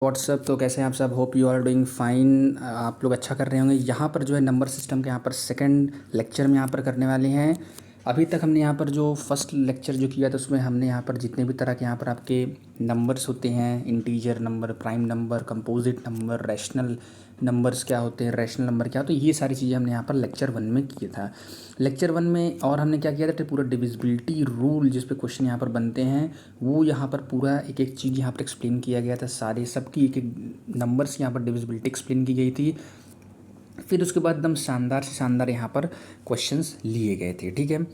WhatsApp. तो कैसे हैं आप सब? Hope you are doing fine. आप लोग अच्छा कर रहे होंगे। यहाँ पर जो है नंबर सिस्टम के यहाँ पर सेकंड लेक्चर में यहाँ पर करने वाले हैं। अभी तक हमने यहाँ पर जो फर्स्ट लेक्चर जो किया था उसमें हमने यहाँ पर जितने भी तरह के यहाँ पर आपके नंबर्स होते हैं, integer number, prime number, composite number, rational numbers क्या होते हैं, रैशनल नंबर क्या होते हैं, ये सारी चीज़ें हमने यहाँ पर लेक्चर 1 में किया था। लेक्चर 1 में और हमने क्या किया था, पूरा डिविजिबिलिटी रूल जिस पे क्वेश्चन यहाँ पर बनते हैं वो यहाँ पर पूरा एक एक चीज़ यहाँ पर एक्सप्लेन किया गया था। सारे सबकी एक एक नंबर्स यहाँ पर डिविजिबिलिटी एक्सप्लेन की गई थी। फिर उसके बाद एकदम शानदार से शानदार यहाँ पर क्वेश्चंस लिए गए थे, ठीक है।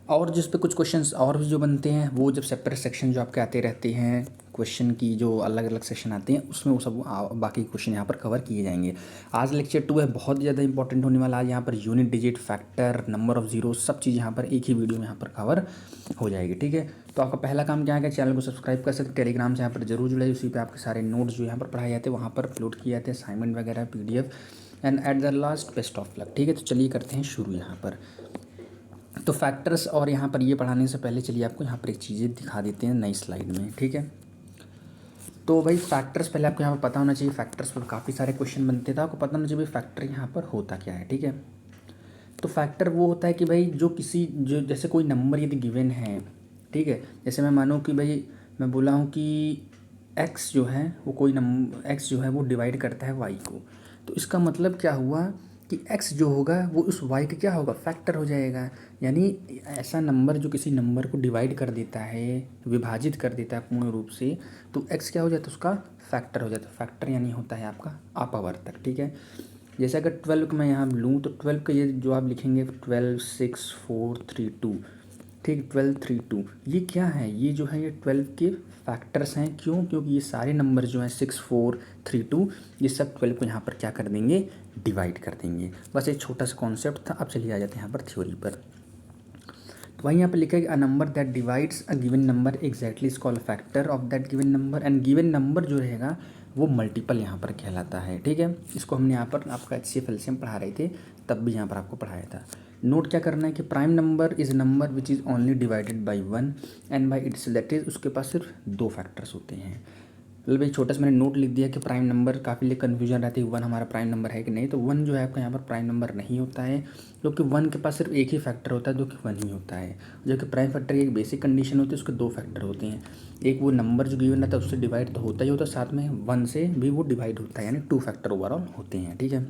और जिस पे कुछ क्वेश्चंस और भी जो बनते हैं वो जब सेपरेट सेक्शन जो आपके आते रहते हैं, क्वेश्चन की जो अलग अलग सेक्शन आते हैं उसमें वो सब बाकी क्वेश्चन यहाँ पर कवर किए जाएंगे। आज लेक्चर 2 है, बहुत ज़्यादा इंपॉर्टेंट होने वाला। आज यहाँ per unit, digit, factor, number of zero, सब चीज़ यहाँ पर एक ही वीडियो में यहाँ पर कवर हो जाएगी, ठीक है। तो आपका पहला काम क्या है, चैनल को सब्सक्राइब कर सकते, टेलीग्राम से यहाँ पर जरूर जुड़े, उसी पर आपके सारे नोट्स जो यहाँ पर पढ़ाए जाते हैं वहाँ पर अपलोड किए जाते हैं, असाइनमेंट वगैरह, PDF and at the last best of luck, ठीक है। तो चलिए करते हैं शुरू यहाँ पर। तो फैक्टर्स और यहाँ पर ये पढ़ाने से पहले चलिए आपको यहाँ पर एक चीज़ें दिखा देते हैं नई स्लाइड में, ठीक है। तो भाई फैक्टर्स पहले आपको यहाँ पर पता होना चाहिए। फैक्टर्स पर काफ़ी सारे क्वेश्चन बनते थे, आपको पता होना चाहिए फैक्टर यहाँ पर होता क्या है, ठीक है। तो फैक्टर वो होता है कि भाई जो जैसे कोई नंबर यदि गिवन है, ठीक है। जैसे मैं मानूँ कि भाई मैं बोला हूँ कि एक्स जो है वो कोई नंबर, एक्स जो है वो डिवाइड करता है वाई को। तो इसका मतलब क्या हुआ कि एक्स जो होगा वो उस वाई का क्या होगा, फैक्टर हो जाएगा। यानी ऐसा नंबर जो किसी नंबर को डिवाइड कर देता है, विभाजित कर देता है पूर्ण रूप से, तो एक्स क्या हो जाता है, उसका फैक्टर हो जाता है। फैक्टर यानी होता है आपका अपवर्तक, ठीक है। जैसे अगर 12 को मैं यहाँ लूँ तो 12 का ये जो आप लिखेंगे 12 6 4 3 2, ठीक, 12 3 2, ये क्या है, ये जो है ये 12 के फैक्टर्स हैं। क्यों? क्योंकि ये सारे नंबर जो हैं 6 4 3 2 ये सब 12 को यहाँ पर क्या कर देंगे, डिवाइड कर देंगे। बस एक छोटा सा कॉन्सेप्ट था। अब चलिए आ जाते हैं यहाँ पर थ्योरी पर। तो वहीं यहाँ पर लिखा है a number that divides a given number exactly is called factor of that given number, and given number जो रहेगा वो मल्टीपल यहाँ पर कहलाता है, ठीक है। इसको हमने यहाँ पर आपका HCF एलसीएम पढ़ा रहे थे, तब भी यहाँ पर आपको पढ़ाया था। नोट क्या करना है कि prime number is number which is only divided by 1 and by its, that is उसके पास सिर्फ 2 फैक्टर्स होते हैं। मतलब एक छोटा सा मैंने नोट लिख दिया कि प्राइम नंबर, काफ़ी लिए कन्फ्यूजन रहती है 1 हमारा प्राइम नंबर है कि नहीं। तो 1 जो है आपका यहाँ पर प्राइम नंबर नहीं होता है, क्योंकि 1 के पास सिर्फ एक ही फैक्टर होता है जो कि 1 ही होता है। जबकि प्राइम फैक्टर की एक बेसिक कंडीशन होती है, उसके 2 फैक्टर होते हैं। एक वो नंबर जो गिवन रहता है उससे डिवाइड तो होता ही होता है, साथ में 1 से भी वो डिवाइड होता है, यानी 2 फैक्टर ओवरऑल होते हैं, ठीक है।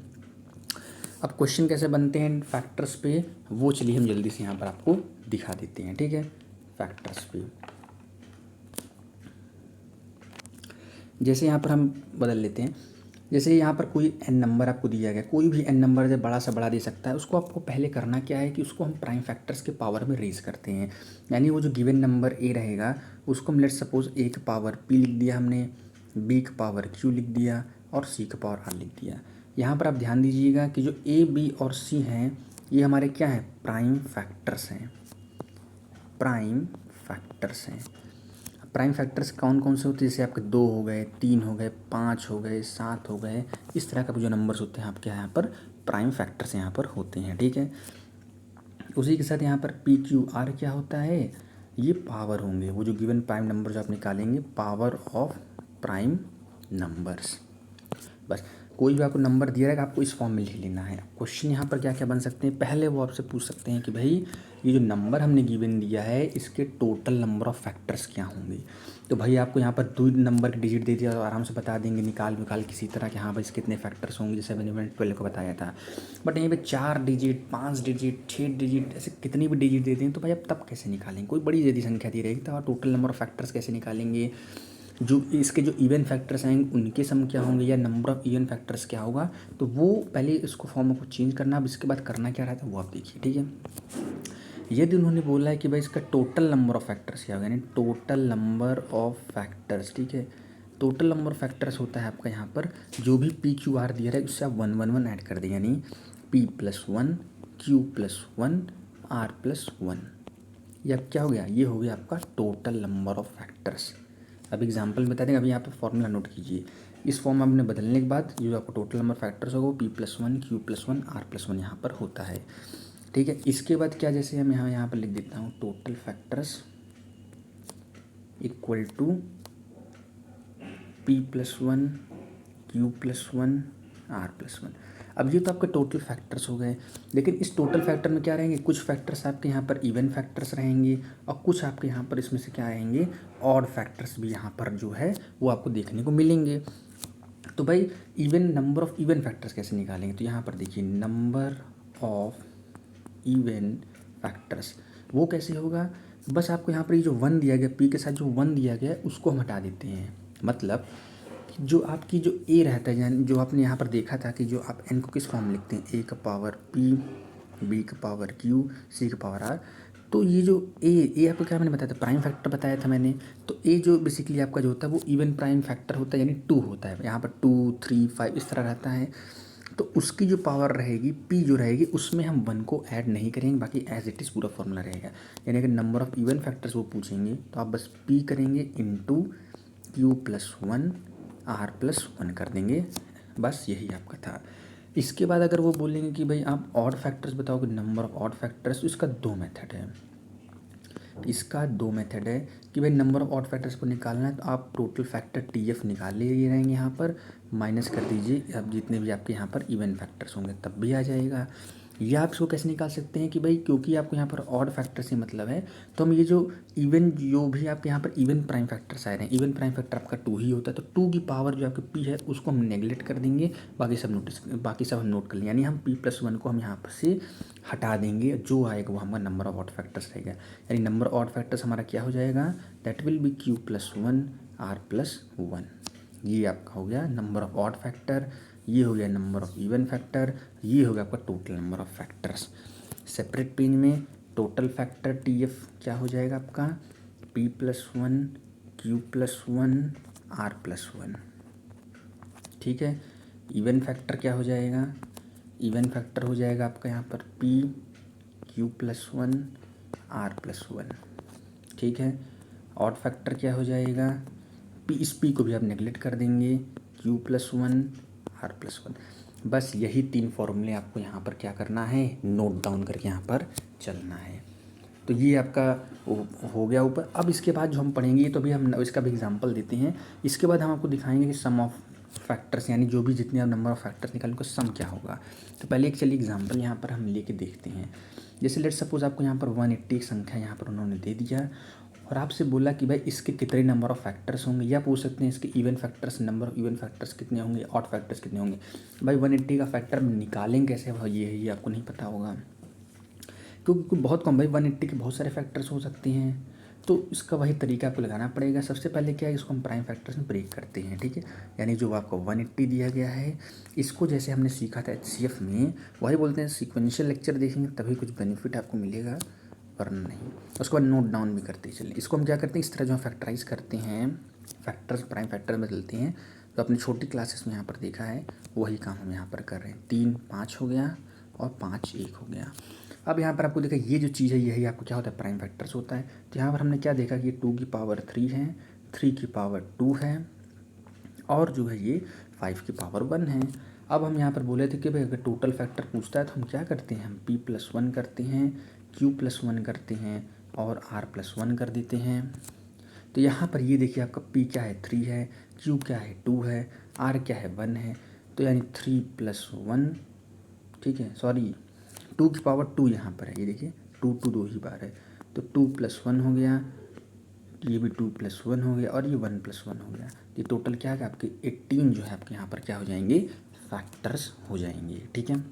अब क्वेश्चन कैसे बनते हैं फैक्टर्स पे, वो चलिए हम जल्दी से यहाँ पर आपको दिखा देते हैं, ठीक है। फैक्टर्स पे जैसे यहाँ पर हम बदल लेते हैं। जैसे यहाँ पर कोई n नंबर आपको दिया गया, कोई भी n नंबर जब बड़ा से बड़ा दे सकता है, उसको आपको पहले करना क्या है कि उसको हम प्राइम फैक्टर्स के पावर में रेज करते हैं। यानी वो जो गिवन नंबर a रहेगा उसको हम लेट सपोज a का पावर p लिख दिया हमने, b का पावर q लिख दिया और c का पावर r लिख दिया। यहाँ पर आप ध्यान दीजिएगा कि जो a, b और c हैं ये हमारे क्या हैं, प्राइम फैक्टर्स हैं। प्राइम फैक्टर्स हैं। प्राइम फैक्टर्स कौन कौन से होते हैं, जैसे आपके 2 हो गए, 3 हो गए, 5 हो गए, 7 हो गए, इस तरह का जो नंबर्स होते हैं आपके यहाँ पर प्राइम फैक्टर्स यहाँ पर होते हैं, ठीक है। उसी के साथ यहाँ पर PQR क्या होता है, ये पावर होंगे, वो जो गिवन प्राइम नंबर जो आप निकालेंगे, पावर ऑफ प्राइम नंबर्स। बस कोई भी आपको नंबर दिया रहेगा आपको इस फॉर्म में लिख लेना है। क्वेश्चन यहाँ पर क्या क्या बन सकते हैं, पहले वो आपसे पूछ सकते हैं कि भाई ये जो नंबर हमने गिवन दिया है इसके टोटल नंबर ऑफ फैक्टर्स क्या होंगे। तो भाई आपको यहाँ पर 2 नंबर की डिजिट दे दिया तो आराम से बता देंगे निकाल किसी तरह कि हाँ भाई इसके कितने फैक्टर्स होंगे, जैसे मैंने 12 को बताया था। बट यहाँ पे 4 डिजिट, 5 डिजिट, 6 डिजिट, ऐसे कितनी भी डिजिट देते हैं तो भाई आप तब कैसे निकालेंगे, कोई बड़ी यदि संख्या दी रहेगी तो आप टोटल नंबर ऑफ फैक्टर्स कैसे निकालेंगे। जो इसके जो इवन फैक्टर्स हैं उनके सम क्या होंगे या नंबर ऑफ इवन फैक्टर्स क्या होगा, तो वो पहले इसको फॉर्म को चेंज करना। अब इसके बाद करना क्या रहता है वो आप देखिए, ठीक है। यदि उन्होंने बोला है कि भाई इसका टोटल नंबर ऑफ फैक्टर्स क्या होगा, यानी टोटल नंबर ऑफ फैक्टर्स, ठीक है। टोटल नंबर ऑफ फैक्टर्स होता है आपका यहाँ पर जो भी PQR दिया है उससे आप 1 1 1 ऐड कर दें, यानी P+1 Q+1 R+1। ये अब क्या हो गया, ये हो गया आपका टोटल नंबर ऑफ फैक्टर्स। अब एग्जांपल बता देंगे, अभी यहाँ पे फॉर्मूला नोट कीजिए। इस फॉर्म में आपने बदलने के बाद जो आपको टोटल नंबर फैक्टर्स होगा वो P+1 Q+1 R+1 यहाँ पर होता है, ठीक है। इसके बाद क्या, जैसे हम यहाँ पर लिख देता हूँ total factors equal to P+1 Q+1 R+1। अब ये तो आपके टोटल फैक्टर्स हो गए, लेकिन इस टोटल फैक्टर में क्या रहेंगे, कुछ फैक्टर्स आपके यहाँ पर इवन फैक्टर्स रहेंगे और कुछ आपके यहाँ पर इसमें से क्या रहेंगे, ऑड फैक्टर्स भी यहाँ पर जो है वो आपको देखने को मिलेंगे। तो भाई नंबर ऑफ इवन फैक्टर्स कैसे निकालेंगे, तो यहाँ पर देखिए नंबर ऑफ इवन फैक्टर्स वो कैसे होगा, बस आपको यहाँ पर ये जो 1 दिया गया, p के साथ जो 1 दिया गया है उसको हम हटा देते हैं। मतलब जो आपकी जो a रहता है, यानी जो आपने यहाँ पर देखा था कि जो आप n को किस फॉर्म में लिखते हैं, a का पावर p, b का पावर q, c का पावर r। तो ये जो a आपको क्या मैंने बताया था, प्राइम फैक्टर बताया था मैंने। तो a जो बेसिकली आपका जो होता है वो इवन प्राइम फैक्टर होता है, यानी 2 होता है। यहाँ पर 2, 3, 5 इस तरह रहता है। तो उसकी जो पावर रहेगी p जो रहेगी उसमें हम 1 को ऐड नहीं करेंगे, बाकी एज इट इज़ पूरा फॉर्मूला रहेगा। यानी अगर नंबर ऑफ इवन फैक्टर्स वो पूछेंगे तो आप बस p करेंगे इंटू Q+1 R+1 कर देंगे, बस यही आपका था। इसके बाद अगर वो बोलेंगे कि भाई आप ऑड फैक्टर्स बताओगे, नंबर ऑफ ऑड फैक्टर्स, तो इसका 2 मेथड है। इसका 2 मेथड है कि भाई नंबर ऑफ ऑड फैक्टर्स को निकालना है तो आप टोटल फैक्टर TF निकाल ले रहेंगे, यहाँ पर माइनस कर दीजिए अब जितने भी आपके यहाँ पर इवन फैक्टर्स होंगे तब भी आ जाएगा। या आप इसको कैसे निकाल सकते हैं कि भाई क्योंकि आपको यहाँ पर ऑड फैक्टर से मतलब है, तो हम ये जो इवन जो भी आपके यहाँ पर इवन प्राइम फैक्टर्स आ रहे हैं, इवन प्राइम फैक्टर आपका 2 ही होता है, तो 2 की पावर जो आपके p है उसको हम नेगलेक्ट कर देंगे, बाकी सब हम नोट कर लेंगे। यानी हम p+1 को हम यहाँ पर से हटा देंगे, जो आएगा वो हमारा नंबर ऑफ ऑड फैक्टर्स रहेगा। यानी नंबर ऑड फैक्टर्स हमारा क्या हो जाएगा, that will be Q+1 R+1। ये आपका हो गया नंबर ऑफ ऑड फैक्टर, ये हो गया नंबर ऑफ इवन फैक्टर, ये हो गया आपका total number of factors. Separate page में टोटल फैक्टर TF क्या हो जाएगा आपका, p+1 Q+1 R+1। ठीक है। इवन फैक्टर क्या हो जाएगा, इवन फैक्टर हो जाएगा आपका यहाँ पर p Q+1 R+1। ठीक है। ऑड फैक्टर क्या हो जाएगा, इस p को भी आप नेगलेक्ट कर देंगे, Q+1 R+1। बस यही 3 फॉर्मूले आपको यहाँ पर क्या करना है, नोट डाउन करके यहाँ पर चलना है। तो ये आपका हो गया ऊपर। अब इसके बाद जो हम पढ़ेंगे, तो अभी हम इसका भी एग्जांपल देते हैं। इसके बाद हम आपको दिखाएंगे कि सम ऑफ फैक्टर्स, यानी जो भी जितने आप नंबर ऑफ फैक्टर्स निकालें उनका सम क्या होगा। तो पहले एक चलिए एग्जांपल यहाँ पर हम लेके देखते हैं। जैसे लेट सपोज आपको यहाँ पर 180 एक संख्या यहाँ पर उन्होंने दे दिया और आपसे बोला कि भाई इसके कितने नंबर ऑफ फैक्टर्स होंगे, या पूछ सकते हैं इसके even factors, number of even factors कितने होंगे, ऑड फैक्टर्स कितने होंगे। भाई 180 का फैक्टर निकालेंगे कैसे, ये आपको नहीं पता होगा, क्योंकि बहुत कम, भाई 180 के बहुत सारे फैक्टर्स हो सकते हैं। तो इसका वही तरीका आपको लगाना पड़ेगा। सबसे पहले क्या है, इसको हम प्राइम फैक्टर्स में ब्रेक करते हैं। ठीक है। यानी जो आपको 180 दिया गया है, इसको जैसे हमने सीखा था HCF में, वही बोलते हैं सिक्वेंशियल लेक्चर देखेंगे तभी कुछ बेनिफिट आपको मिलेगा, वरना नहीं। उसके बाद नोट डाउन भी करते चलिए। इसको हम क्या करते हैं, इस तरह जो हम फैक्टराइज करते हैं, फैक्टर्स प्राइम फैक्टर में बदलते हैं। तो अपनी छोटी क्लासेस में यहाँ पर देखा है, वही काम हम यहाँ पर कर रहे हैं। 3 5 हो गया और 5 1 हो गया। अब यहाँ पर आपको देखा ये जो चीज़ है, यही आपको क्या होता है, प्राइम फैक्टर्स होता है। तो यहाँ पर हमने क्या देखा कि 2 की पावर 3 है, 3 की पावर 2 है, और जो है ये 5 की पावर 1 है। अब हम यहाँ पर बोले थे कि भाई अगर टोटल फैक्टर पूछता है तो हम क्या करते हैं, हम p+1 करते हैं, Q+1 करते हैं और R+1 कर देते हैं। तो यहाँ पर ये देखिए आपका p क्या है, 3 है, Q क्या है, 2 है, R क्या है, 1 है। तो यानी 3+1, ठीक है, सॉरी 2 की पावर 2 यहाँ पर है, ये देखिए 2 2 ही बार है, तो 2+1 हो गया, ये भी 2+1 हो गया और ये 1+1 हो गया। ये टोटल क्या है आपके 18 जो है आपके यहाँ पर क्या हो जाएंगे, फैक्टर्स हो जाएंगे। ठीक है।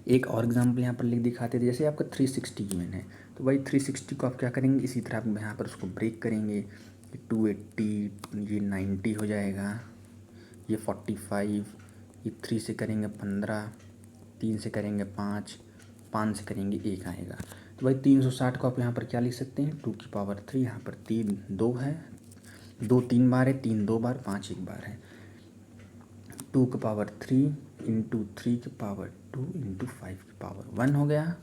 एक और एग्जांपल यहाँ पर लिख दिखाते थे। जैसे आपका 360 गिवन है, तो भाई 360 को आप क्या करेंगे, इसी तरह आप यहाँ पर उसको ब्रेक करेंगे। 280, ये 90 हो जाएगा, ये 45, ये 3 से करेंगे 15, 3 से करेंगे 5, 5 से करेंगे 1 आएगा। तो भाई 360 को आप यहाँ पर क्या लिख सकते हैं, 2 की पावर 3, यहाँ पर 3 2 है, 2 3 बार है, 3 2 बार, 5 1 बार है। 2 की पावर 3 इंटू 3 की पावर 2 इंटू 5 की पावर 1 हो गया।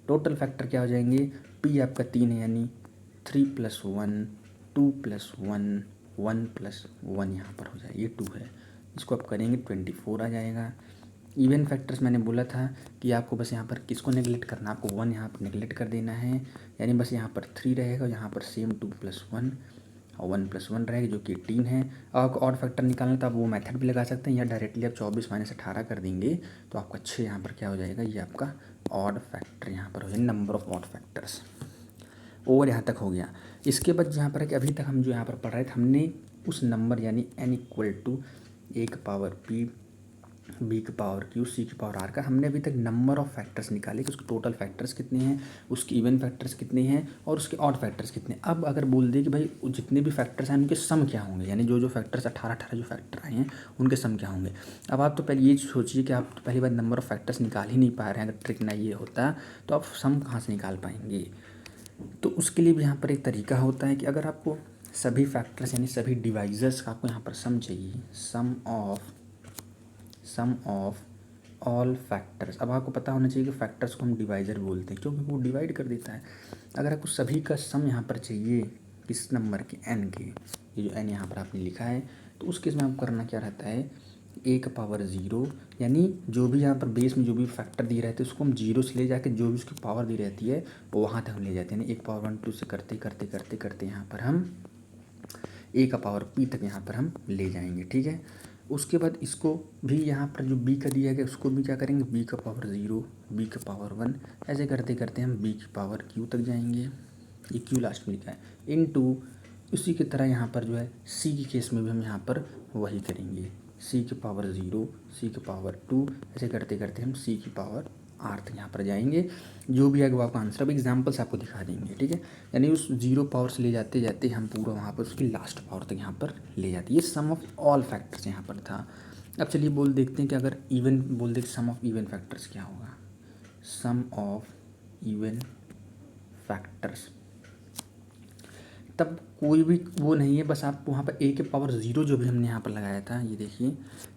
टोटल फैक्टर क्या हो जाएंगे, p आपका 3 है, यानी 3+1, 2+1, 1+1 यहाँ पर हो जाए, ये 2 है, इसको आप करेंगे 24 आ जाएगा। इवन फैक्टर्स मैंने बोला था कि आपको बस यहाँ पर किसको नेगलेक्ट करना, आपको 1 यहाँ पर नेगलेक्ट कर देना है, यानी बस यहाँ पर 3 रहेगा और यहाँ पर सेम 2+1 और 1+1 रहेगी जो कि 18 है। अब आपको ऑड फैक्टर निकालना तो आप वो मेथड भी लगा सकते हैं या डायरेक्टली आप 24 - 18 कर देंगे तो आपका 6 यहाँ पर क्या हो जाएगा, ये आपका ऑड फैक्टर यहाँ पर हो जाएगा, नंबर ऑफ ऑड फैक्टर्स। और यहाँ तक हो गया। इसके बाद यहाँ पर है कि अभी तक हम जो यहाँ पर पढ़ रहे थे हमने उस नंबर यानी n = a की पावर p, b की पावर q, c की पावर r का हमने अभी तक नंबर ऑफ फैक्टर्स निकाले कि उसके टोटल फैक्टर्स कितने हैं, उसके इवन फैक्टर्स कितने हैं और उसके ऑड फैक्टर्स कितने हैं। अब अगर बोल दे कि भाई जितने भी फैक्टर्स हैं उनके सम क्या होंगे, यानी जो जो फैक्टर्स 18 जो फैक्टर आए हैं उनके सम क्या होंगे। अब आप तो पहले ये सोचिए कि आप तो पहली बार नंबर ऑफ फैक्टर्स निकाल ही नहीं पा रहे हैं। अगर ट्रिक ना ये होता तो आप सम कहाँ से निकाल पाएंगे। तो उसके लिए भी यहाँ पर एक तरीका होता है कि अगर आपको सभी फैक्टर्स यानी सभी डिवाइजर्स का आपको यहाँ पर सम चाहिए, सम ऑफ ऑल फैक्टर्स। अब आपको पता होना चाहिए कि फैक्टर्स को हम डिवाइजर बोलते हैं क्योंकि वो डिवाइड कर देता है। अगर आपको सभी का सम यहाँ पर चाहिए किस नंबर के, n के, ये जो n यहाँ पर आपने लिखा है, तो उस केस में आपको करना क्या रहता है, a की पावर 0 यानी जो भी यहाँ पर बेस में जो भी फैक्टर दिए रहते हैं उसको हम 0 से ले जाके जो भी उसकी पावर दी रहती है वो वहाँ तक हम ले जाते हैं। यानी 1 पावर 1 2 से करते करते करते करते यहाँ पर हम a का पावर p तक यहाँ पर हम ले जाएंगे। ठीक है। उसके बाद इसको भी यहाँ पर जो b का दिया गया उसको भी क्या करेंगे, b का पावर 0, b का पावर 1, ऐसे करते करते हम b की पावर q तक जाएंगे। ये q लास्ट में लिखा है इनटू उसी की तरह यहाँ पर जो है c की केस में भी हम यहाँ पर वही करेंगे, c की पावर 0, c की पावर 2, ऐसे करते करते हम c की पावर r तक यहाँ पर जाएंगे। जो भी आएगा वो आपका आंसर, अब एग्जाम्पल्स आपको दिखा देंगे। ठीक है। यानी उस 0 पावर से ले जाते जाते हम पूरा वहाँ पर उसकी लास्ट पावर तक यहाँ पर ले जाते। ये सम ऑफ ऑल फैक्टर्स यहाँ पर था। अब चलिए बोल देखते हैं कि अगर इवन बोल दे सम ऑफ इवन फैक्टर्स क्या होगा। सम ऑफ इवन फैक्टर्स तब कोई भी वो नहीं है, बस आप वहाँ पर a के पावर 0 जो भी हमने यहाँ पर लगाया था, ये देखिए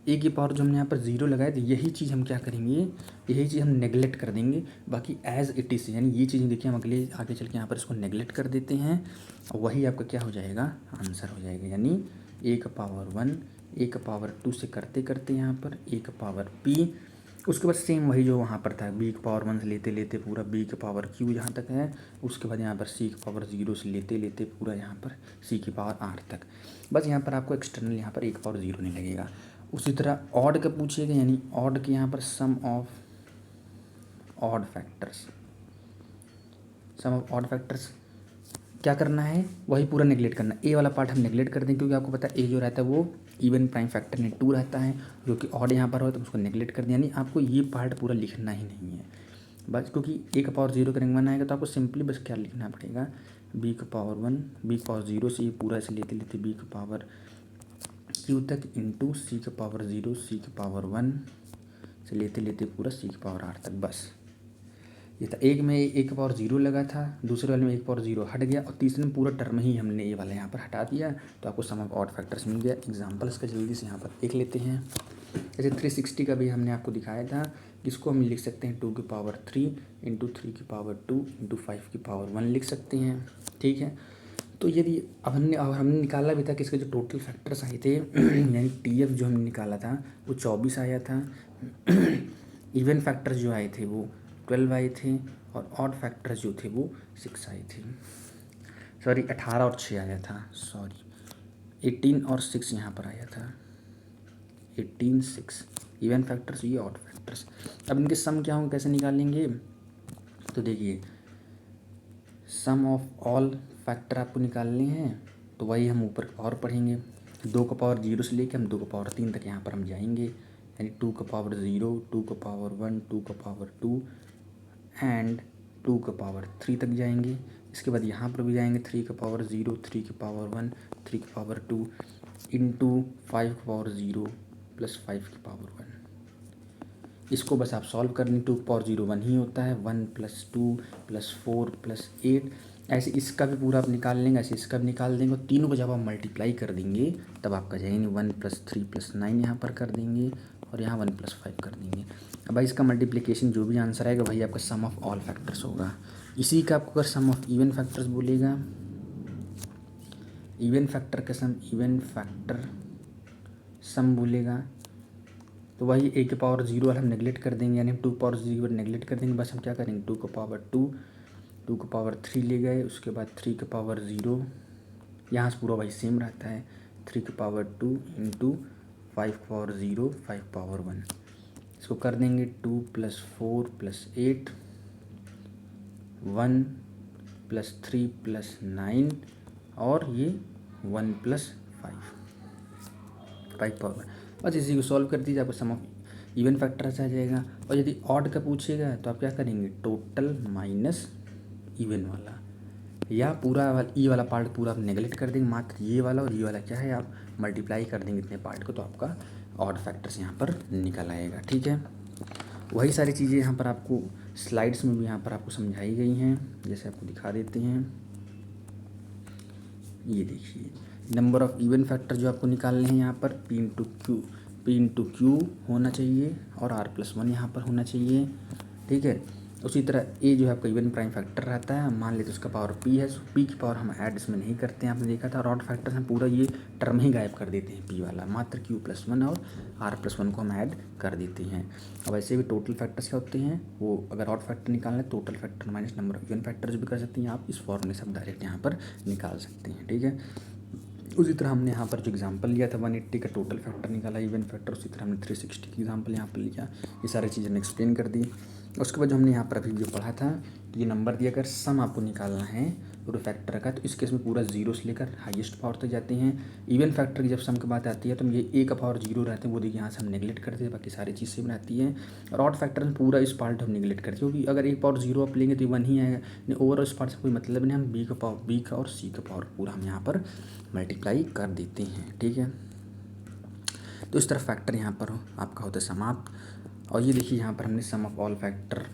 a की पावर जो हमने यहाँ पर 0 लगाया तो यही चीज़ हम क्या करेंगे, यही चीज़ हम नेगलेक्ट कर देंगे। बाकी एज इट इज़ यानी ये चीज़ देखिए हम अगले आगे चल के यहाँ पर इसको नेगलेक्ट कर देते हैं और वही आपका क्या हो जाएगा, आंसर हो जाएगा। यानी a का पावर 1, a का पावर 2 से करते करते यहाँ पर a का पावर p, उसके बाद सेम वही जो वहाँ पर था b की पावर 1 से लेते लेते पूरा b की पावर q यहाँ तक है। उसके बाद यहाँ पर c की पावर 0 से लेते लेते पूरा यहाँ पर c की पावर r तक। बस यहाँ पर आपको एक्सटर्नल यहाँ पर 1 पावर 0 नहीं लगेगा। उसी तरह ऑड का पूछिएगा, यानी ऑड के यहाँ पर sum of odd factors, sum of odd factors क्या करना है, वही पूरा नेगलेक्ट करना। ए वाला पार्ट हम नेगलेक्ट कर दें क्योंकि आपको पता है ए जो रहता है वो इवन प्राइम फैक्टर में 2 रहता है, जो कि ऑड यहाँ पर हो तो उसको नेगलेक्ट कर दें। यानी आपको ये पार्ट पूरा लिखना ही नहीं है बस, क्योंकि ए का पावर 0 करेंगे 1 आएगा तो आपको सिंपली बस क्या लिखना पड़ेगा, b का पावर 1, b का पावर 0 से ये पूरा ऐसे लेते लेते b का पावर q तक इंटू c का पावर 0, c का पावर 1 से लेते लेते पूरा c का पावर r तक। बस ये था। एक में 1 का पावर 0 लगा था, दूसरे वाले में 1 पावर 0 हट गया और तीसरे में पूरा टर्म ही हमने ये वाला यहाँ पर हटा दिया तो आपको सम ऑफ ऑड फैक्टर्स मिल गया। एग्जाम्पल इसका जल्दी से यहाँ पर देख लेते हैं। जैसे 360 का भी हमने आपको दिखाया था, इसको हम लिख सकते हैं 2 की पावर 3 इंटू 3 की पावर 2 इंटू 5 की पावर 1 लिख सकते हैं। ठीक है। तो यदि अब हमने निकाला भी था कि इसके जो टोटल फैक्टर्स आए थे यानी TF जो हमने निकाला था वो 24 आया था। इवन फैक्टर्स जो आए थे वो 12 आए थे और ऑड फैक्टर्स जो थे वो 6 आए थे। सॉरी 18 और 6 आया था, सॉरी 18 और 6 यहाँ पर आया था, 18 6 इवन फैक्टर्स, ये ऑड फैक्टर्स। अब इनके सम क्या होंगे, कैसे निकालेंगे, तो देखिए सम ऑफ ऑल फैक्टर आपको निकालने हैं तो वही हम ऊपर और पढ़ेंगे। 2 का पावर 0 से लेकर हम 2 का पावर 3 तक यहाँ पर हम जाएंगे, यानी 2 का पावर 0, 2 का पावर 1, 2 का पावर 2 एंड 2 का पावर 3 तक जाएंगे। इसके बाद यहाँ पर भी जाएंगे 3 का पावर 0, 3 का पावर 1, 3 का पावर 2 इंटू 5 का पावर 0 प्लस 5 की पावर 1। इसको बस आप सॉल्व कर लें, 2 का पावर 0 1 ही होता है, 1 प्लस 2 प्लस 4 प्लस 8, ऐसे इसका भी पूरा आप निकाल लेंगे, ऐसे इसका भी निकाल देंगे और तीनों को जब आप मल्टीप्लाई कर देंगे तब आपका जाएंगे 1 प्लस 3 प्लस 9 यहाँ पर कर देंगे और यहाँ 1 प्लस 5 कर देंगे। अब भाई इसका मल्टीप्लिकेशन जो भी आंसर आएगा वही आपका सम ऑफ ऑल फैक्टर्स होगा। इसी का आपको अगर सम ऑफ इवन फैक्टर्स बोलेगा, इवन फैक्टर का सम, इवन फैक्टर सम बोलेगा तो वही a के पावर 0 वाला हम नेगलेक्ट कर देंगे, यानी हम 2 पावर 0 नेगलेक्ट कर देंगे। बस हम क्या करेंगे 2 का पावर 2, 2 का पावर 3 ले गए, उसके बाद 3 का पावर 0 यहाँ से पूरा वही सेम रहता है, 3^2 इंटू 5^0 5^1। इसको कर देंगे 2 + 4 + 8 1 + 3 + 9 और ये 1 + 5 बस इसी को सॉल्व कर दीजिए, आपको सम ऑफ इवन फैक्टर आ जाएगा। और यदि ऑड का पूछेगा तो आप क्या करेंगे, टोटल माइनस इवन वाला, या पूरा ई वाला पार्ट पूरा आप नेगलेक्ट कर देंगे, मात्र ये वाला और ये वाला क्या है आप मल्टीप्लाई कर देंगे इतने पार्ट को, तो आपका ऑड फैक्टर्स यहाँ पर निकल आएगा। ठीक है, वही सारी चीज़ें यहाँ पर आपको स्लाइड्स में भी यहाँ पर आपको समझाई गई हैं, जैसे आपको दिखा देते हैं। ये देखिए नंबर ऑफ़ इवन फैक्टर जो आपको निकालने हैं यहाँ पर P इंटू क्यू होना चाहिए और R+1 यहाँ पर होना चाहिए। ठीक है, उसी तरह ए जो है आपका इवन प्राइम फैक्टर रहता है, मान लेते उसका पावर P है, P की पावर हम ऐड इसमें नहीं करते हैं, आपने देखा था। और ऑड फैक्टर हम पूरा ये टर्म ही गायब कर देते हैं P वाला, मात्र Q+1 और R+1 को हम ऐड कर देते हैं। अब ऐसे भी टोटल फैक्टर्स क्या होते हैं, वो अगर ऑड फैक्टर निकालना है total factor minus number of even factors भी कर सकते हैं, आप इस फॉर्मूले से आप डायरेक्ट यहाँ पर निकाल सकते हैं। ठीक है, उसी तरह हमने यहाँ पर जो एग्जांपल लिया था 180 का टोटल फैक्टर निकाला इवन फैक्टर, उसी तरह हमने 360 की एग्जांपल यहाँ पर लिया, ये सारी चीज़ें हमने एक्सप्लेन कर दी। उसके बाद जो हमने यहाँ पर अभी जो पढ़ा था, तो ये नंबर दिया अगर सम आपको निकालना है पूरे फैक्टर का, तो इस केस में पूरा जीरो से लेकर हाईएस्ट पावर तक जाते हैं। इवन फैक्टर की जब सम की बात आती है तो ये ए का पावर जीरो रहते हैं, वो देखिए यहाँ से हम नेगलेक्ट करते हैं, बाकी सारी चीज़ सेम रहती है। और ऑड फैक्टर में पूरा इस पार्ट हम नेगलेक्ट करते हैं, क्योंकि अगर एक पावर जीरो आप लेंगे तो 1 ही आएगा, नहीं ओवरऑल इस पार्ट से कोई मतलब नहीं, हम बी का और सी का पावर पूरा हम यहाँ पर मल्टीप्लाई कर देते हैं। ठीक है, तो इस तरह फैक्टर यहाँ पर आपका होता है समाप्त। और ये देखिए यहाँ पर हमने सम ऑफ ऑल फैक्टर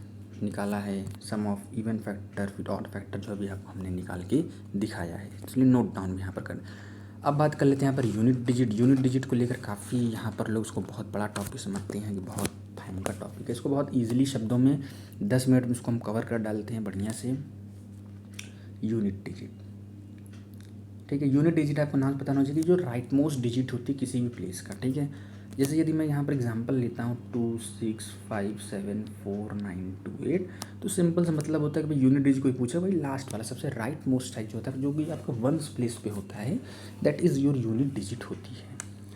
निकाला है, सम ऑफ इवन फैक्टर फिर ऑड फैक्टर जो अभी आपको हमने निकाल के दिखाया है, इसलिए नोट डाउन भी यहाँ पर कर। अब बात कर लेते हैं यहाँ पर यूनिट डिजिट को लेकर काफ़ी यहाँ पर लोग उसको बहुत बड़ा टॉपिक समझते हैं कि बहुत भयंकर टॉपिक है। इसको बहुत ईजिली शब्दों में 10 मिनट में इसको हम कवर कर डालते हैं बढ़िया से। यूनिट डिजिट, ठीक है, यूनिट डिजिट आपको नाम पता होना चाहिए, जो राइट मोस्ट डिजिट होती है किसी भी प्लेस का। ठीक है, जैसे यदि मैं यहाँ पर एग्जांपल लेता हूँ 2 6 5 7 4 9 2 8, तो सिंपल सा मतलब होता है कि भाई यूनिट डिजिट कोई पूछा भाई लास्ट वाला सबसे राइट मोस्ट साइज होता है, जो भी आपका वंस प्लेस पे होता है, that is your unit digit होती है।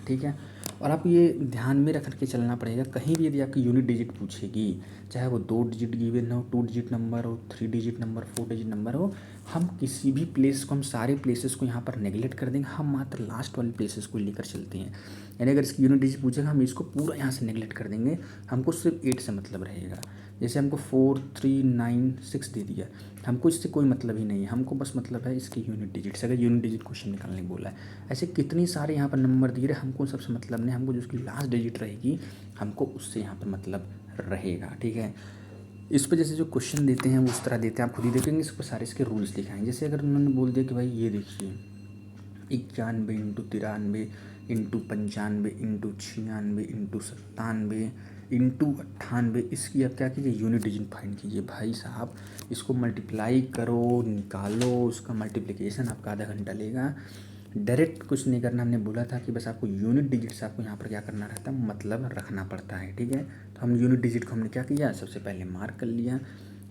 ठीक है, और आप ये ध्यान में रख के चलना पड़ेगा, कहीं भी यदि आपकी यूनिट डिजिट पूछेगी, चाहे वो 2 डिजिट गिवन हो, 2 डिजिट नंबर हो, 3 डिजिट नंबर, 4 डिजिट नंबर हो, हम किसी भी प्लेस को, हम सारे प्लेसेस को यहाँ पर नेगलेक्ट कर देंगे, हम मात्र लास्ट वाले प्लेसेस को लेकर चलते हैं। यानी अगर इसकी यूनिट डिजिट पूछेगा हम इसको पूरा यहाँ से नेगलेक्ट कर देंगे, हमको सिर्फ 8 से मतलब रहेगा। जैसे हमको 4 3 9 6 दे दिया, हमको इससे कोई मतलब ही नहीं है, हमको बस मतलब है इसके यूनिट डिजिट से, अगर यूनिट डिजिट क्वेश्चन निकालने बोला है। ऐसे कितनी सारे यहाँ पर नंबर दिए रहे, हमको सबसे मतलब नहीं, हमको जो उसकी लास्ट डिजिट रहेगी हमको उससे यहाँ पर मतलब रहेगा। ठीक है, इस पर जैसे जो क्वेश्चन देते हैं वो उस तरह देते हैं, आप खुद ही देखेंगे, इस पर सारे इसके रूल्स दिखाएंगे। जैसे अगर उन्होंने बोल दिया कि भाई ये देखिए 91 into 93 into 95 into 96 into 97 into 98, इसकी आप क्या कीजिए यूनिट डिजिट फाइंड कीजिए। भाई साहब इसको मल्टीप्लाई करो, निकालो, उसका मल्टीप्लिकेशन आपका आधा घंटा लेगा। डायरेक्ट कुछ नहीं करना, हमने बोला था कि बस आपको यूनिट डिजिट से आपको यहाँ पर क्या करना रहता है, मतलब रखना पड़ता है। ठीक है, तो हम यूनिट डिजिट को हमने क्या किया, सबसे पहले मार्क कर लिया,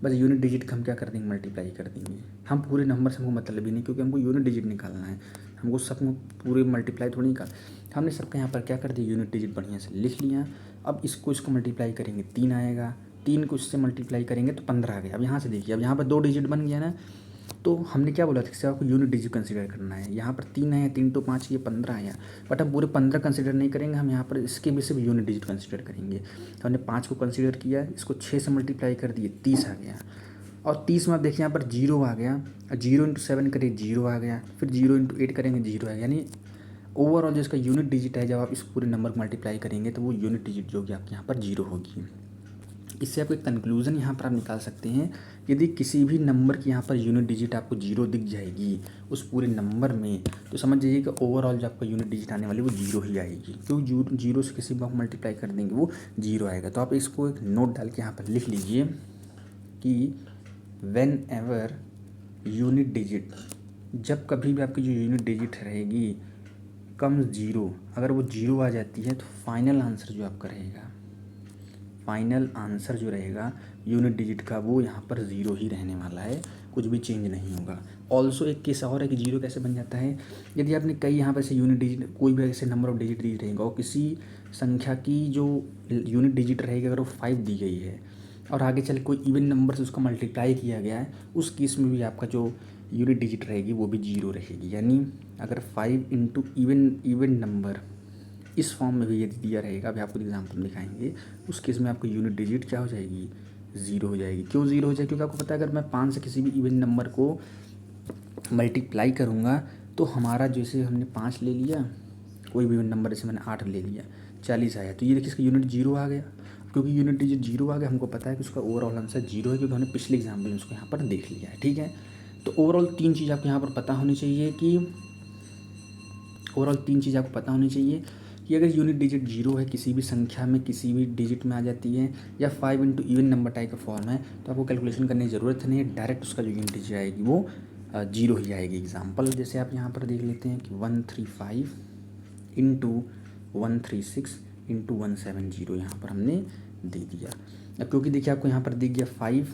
बस यूनिट डिजिट का हम क्या कर देंगे, मल्टीप्लाई कर देंगे। हम पूरे नंबर से हमको मतलब ही नहीं, क्योंकि हमको यूनिट डिजिट निकालना है, हमको सब पूरे मल्टीप्लाई थोड़ी निकाल, हमने सबका यहाँ पर क्या कर दिया, यूनिट डिजिट बढ़िया से लिख लिया। अब इसको मल्टीप्लाई करेंगे 3 आएगा, 3 को इससे मल्टीप्लाई करेंगे तो 15 आ गया। अब यहाँ से देखिए, अब यहाँ पर 2 डिजिट बन गया ना, तो हमने क्या बोला था कि आपको यूनिट डिजिट कंसीडर करना है। यहाँ पर 3 है, 3 तो 5 ये 15 आया, बट हम पूरे 15 कंसीडर नहीं करेंगे, हम यहाँ पर इसके भी सिर्फ यूनिट डिजिट कंसीडर करेंगे। तो हमने 5 को कंसीडर किया, इसको 6 से मल्टीप्लाई कर दिए, 30 आ गया। और 30 में आप देखिए यहाँ पर 0 आ गया, 0 इंटू 7 करिए 0 आ गया, फिर 0 इंटू 8 करेंगे 0 आ गया। यानी ओवरऑल जो इसका यूनिट डिजिट है, जब आप इस पूरे नंबर को मल्टीप्लाई करेंगे तो वो यूनिट डिजिट जो होगी आपके यहाँ पर 0 होगी। इससे आप एक कंक्लूज़न यहाँ पर आप निकाल सकते हैं, यदि किसी भी नंबर की यहाँ पर यूनिट डिजिट आपको 0 दिख जाएगी उस पूरे नंबर में, तो समझ जाइए कि ओवरऑल जो आपका यूनिट डिजिट आने वाली वो 0 ही आएगी, क्योंकि 0 से किसी भी आप मल्टीप्लाई कर देंगे वो 0 आएगा। तो आप इसको एक नोट डाल के यहाँ पर लिख लीजिए कि व्हेन एवर यूनिट डिजिट, जब कभी भी आपकी जो यूनिट डिजिट रहेगी कम 0, अगर वो 0 आ जाती है तो फाइनल आंसर जो आपका रहेगा, फाइनल आंसर जो रहेगा यूनिट डिजिट का, वो यहाँ पर 0 ही रहने वाला है, कुछ भी चेंज नहीं होगा। ऑल्सो एक केस और है कि जीरो कैसे बन जाता है, यदि आपने कई यहाँ पर ऐसे यूनिट डिजिट, कोई भी ऐसे नंबर ऑफ डिजिट दी रहेगा और किसी संख्या की जो यूनिट डिजिट रहेगी अगर वो 5 दी गई है और आगे चल कोई इवन नंबर से उसका मल्टीप्लाई किया गया है, उस केस में भी आपका जो यूनिट डिजिट रहेगी वो भी जीरो रहेगी। यानी अगर 5 इंटू इवन नंबर इस फॉर्म में भी यदि दिया रहेगा, अभी आपको एग्जाम्पल दिखाएंगे, उस केस में आपको यूनिट डिजिट क्या हो जाएगी, ज़ीरो हो जाएगी। क्यों ज़ीरो हो जाएगी, क्योंकि आपको पता है अगर मैं 5 से किसी भी इवन नंबर को मल्टीप्लाई करूँगा तो हमारा, जैसे हमने 5 ले लिया, कोई भी नंबर जैसे मैंने 8 ले लिया, 40 आया, तो ये देखिए इसका यूनिट जीरो आ गया। क्योंकि यूनिट डिजिट जीरो आ गया, हमको पता है कि उसका ओवरऑल आंसर जीरो है, क्योंकि हमने पिछले एग्जाम्पल में उसको यहाँ पर देख लिया है। ठीक है, तो ओवरऑल 3 चीज़ आपको यहाँ पर पता होनी चाहिए कि अगर यूनिट डिजिट जीरो है, किसी भी संख्या में किसी भी डिजिट में आ जाती है, या 5 इंटू इवन नंबर टाइप का फॉर्म है, तो आपको कैलकुलेशन करने की ज़रूरत नहीं है, डायरेक्ट उसका जो यूनिट डिजिट आएगी वो जीरो ही आएगी। एग्जाम्पल जैसे आप यहाँ पर देख लेते हैं कि 135 इंटू 136 इंटू 170 यहाँ पर हमने दे दिया। अब क्योंकि देखिए आपको यहाँ पर दिख गया 5